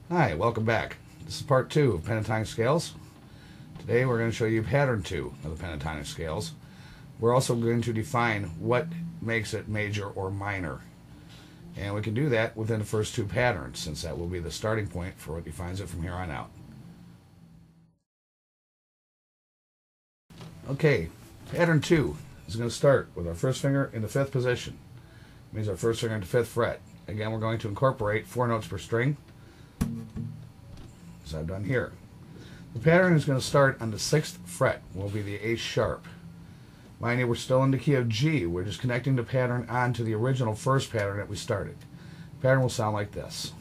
Hi, welcome back. This is part 2 of pentatonic scales. Today we're going to show you pattern 2 of the pentatonic scales. We're also going to define what makes it major or minor. And we can do that within the first 2 patterns, since that will be the starting point for what defines it from here on out. Okay, pattern 2 is going to start with our first finger in the 5th position. It means our first finger in the 5th fret. Again, we're going to incorporate 4 notes per string, as I've done here. The pattern is going to start on the 6th fret, will be the A sharp. Mind you, we're still in the key of G. We're just connecting the pattern onto the original first pattern that we started. The pattern will sound like this.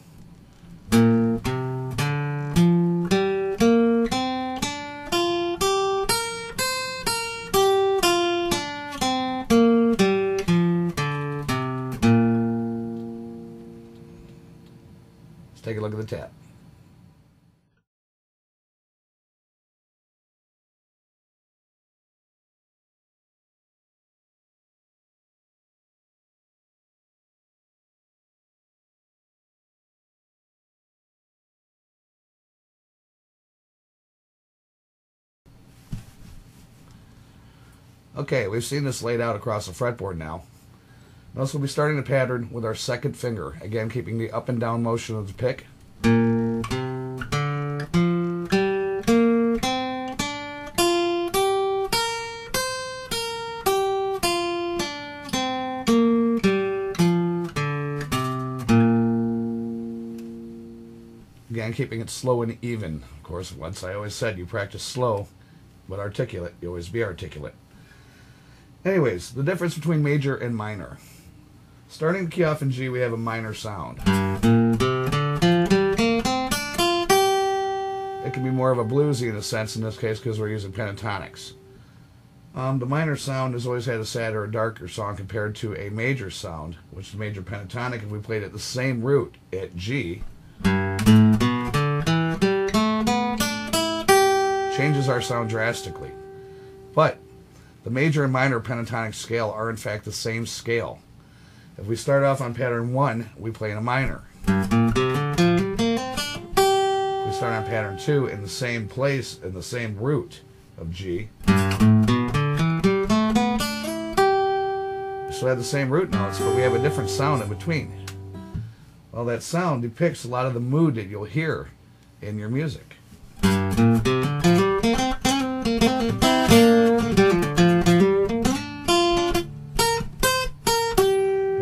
Let's take a look at the tab. Okay, we've seen this laid out across the fretboard now. Notice we'll be starting the pattern with our 2nd finger, again keeping the up and down motion of the pick. Again, keeping it slow and even. Of course, once I always said you practice slow but articulate, you always be articulate. Anyways, the difference between major and minor. Starting the key off in G, we have a minor sound. It can be more of a bluesy in a sense in this case because we're using pentatonics. The minor sound has always had a sadder or darker song compared to a major sound, which is major pentatonic. If we played at the same root at G, changes our sound drastically. But the major and minor pentatonic scale are in fact the same scale. If we start off on pattern 1, we play in a minor. If we start on pattern 2 in the same place, in the same root of G, we still have the same root notes, but we have a different sound in between. Well, that sound depicts a lot of the mood that you'll hear in your music.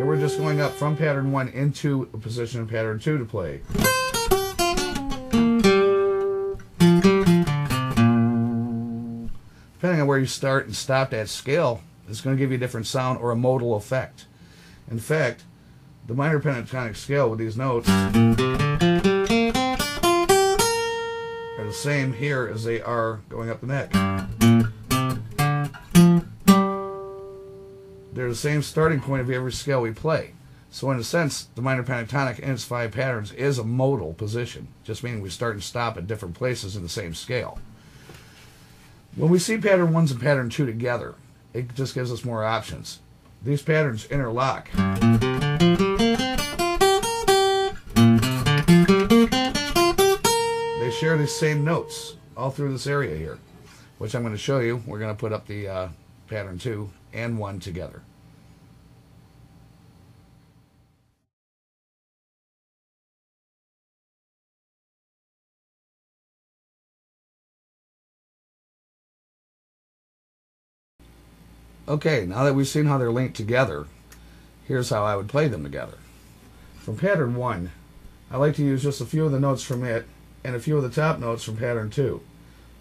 We're just going up from pattern 1 into a position in pattern 2 to play. Depending on where you start and stop that scale, it's going to give you a different sound or a modal effect. In fact, the minor pentatonic scale with these notes are the same here as they are going up the neck. They're the same starting point of every scale we play. So in a sense, the minor pentatonic in its 5 patterns is a modal position, just meaning we start and stop at different places in the same scale. When we see pattern 1s and pattern 2 together, it just gives us more options. These patterns interlock. They share the same notes all through this area here, which I'm going to show you. We're going to put up the pattern 2 and 1 together. Okay, now that we've seen how they're linked together, here's how I would play them together. From pattern 1, I like to use just a few of the notes from it and a few of the top notes from pattern 2.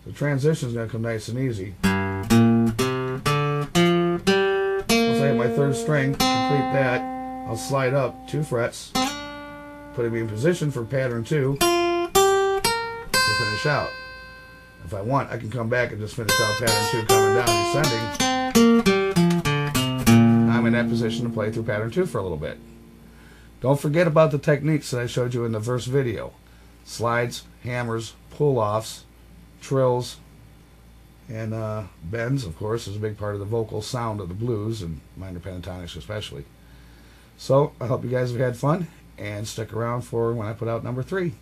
The transition is going to come nice and easy. Once I hit my 3rd string, complete that, I'll slide up 2 frets, putting me in position for pattern 2 to finish out. If I want, I can come back and just finish out pattern 2 coming down, descending. I'm in that position to play through pattern 2 for a little bit. Don't forget about the techniques that I showed you in the first video. Slides, hammers, pull-offs, trills, and bends, of course, is a big part of the vocal sound of the blues, and minor pentatonics especially. So I hope you guys have had fun, and stick around for when I put out number 3.